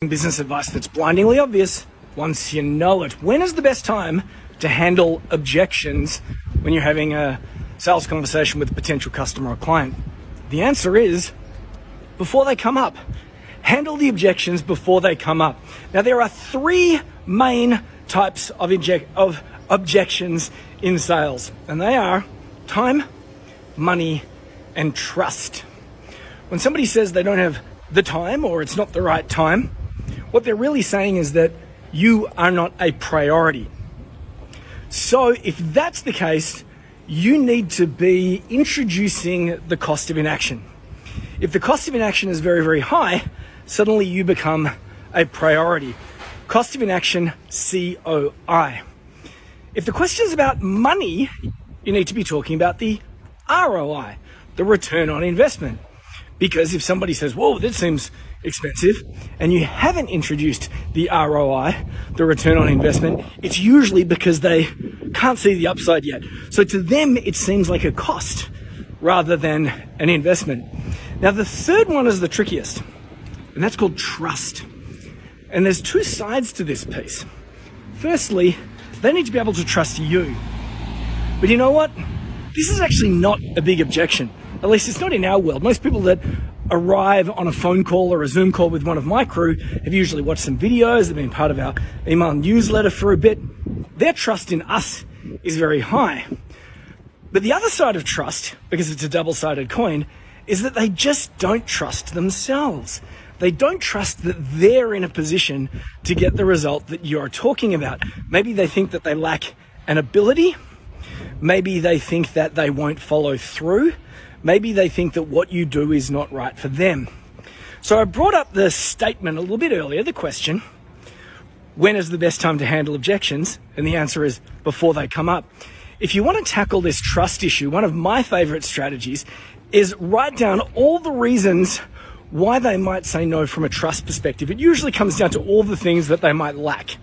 Business advice that's blindingly obvious once you know it. When is the best time to handle objections when you're having a sales conversation with a potential customer or client? The answer is before they come up. Handle the objections before they come up. Now, there are three main types of objections in sales, and they are time, money, and trust. When somebody says they don't have the time or it's not the right time, what they're really saying is that you are not a priority. So if that's the case, you need to be introducing the cost of inaction. If the cost of inaction is very, very high, suddenly you become a priority. Cost of inaction, COI. If the question is about money, you need to be talking about the ROI, the return on investment. Because if somebody says, whoa, that seems expensive, and you haven't introduced the ROI, the return on investment, it's usually because they can't see the upside yet. So to them, it seems like a cost rather than an investment. Now, the third one is the trickiest, and that's called trust. And there's two sides to this piece. Firstly, they need to be able to trust you. But you know what? This is actually not a big objection. At least it's not in our world. Most people that arrive on a phone call or a Zoom call with one of my crew have usually watched some videos, they've been part of our email newsletter for a bit. Their trust in us is very high. But the other side of trust, because it's a double-sided coin, is that they just don't trust themselves. They don't trust that they're in a position to get the result that you're talking about. Maybe they think that they lack an ability. Maybe they think that they won't follow through. Maybe they think that what you do is not right for them. So I brought up the statement a little bit earlier, the question, when is the best time to handle objections? And the answer is before they come up. If you want to tackle this trust issue, one of my favorite strategies is write down all the reasons why they might say no from a trust perspective. It usually comes down to all the things that they might lack.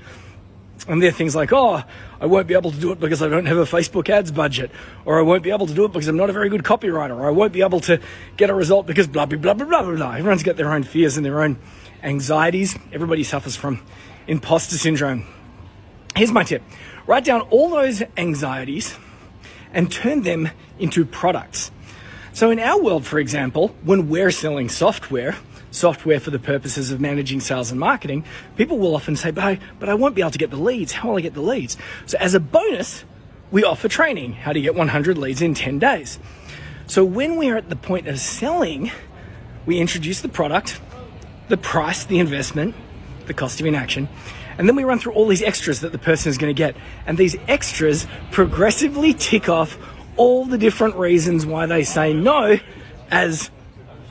And they're things like, oh, I won't be able to do it because I don't have a Facebook ads budget, or I won't be able to do it because I'm not a very good copywriter, or I won't be able to get a result because blah, blah, blah, blah, blah, blah. Everyone's got their own fears and their own anxieties. Everybody suffers from imposter syndrome. Here's my tip. Write down all those anxieties and turn them into products. So in our world, for example, when we're selling software for the purposes of managing sales and marketing, people will often say, but I won't be able to get the leads. How will I get the leads? So as a bonus, we offer training, how to get 100 leads in 10 days. So when we're at the point of selling, we introduce the product, the price, the investment, the cost of inaction, and then we run through all these extras that the person is going to get. And these extras progressively tick off all the different reasons why they say no as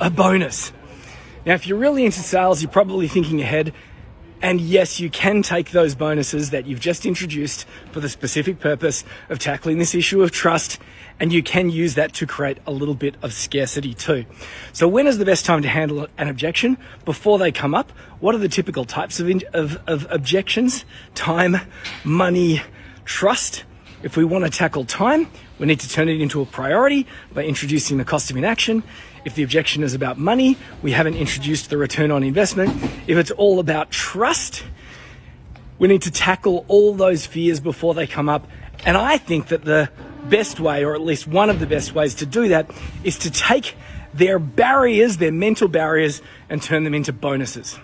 a bonus. Now, if you're really into sales, you're probably thinking ahead. And yes, you can take those bonuses that you've just introduced for the specific purpose of tackling this issue of trust, and you can use that to create a little bit of scarcity too. So when is the best time to handle an objection? Before they come up. What are the typical types of objections? Time, money, trust. If we want to tackle time, we need to turn it into a priority by introducing the cost of inaction. If the objection is about money, we haven't introduced the return on investment. If it's all about trust, we need to tackle all those fears before they come up. And I think that the best way, or at least one of the best ways to do that, is to take their barriers, their mental barriers, and turn them into bonuses.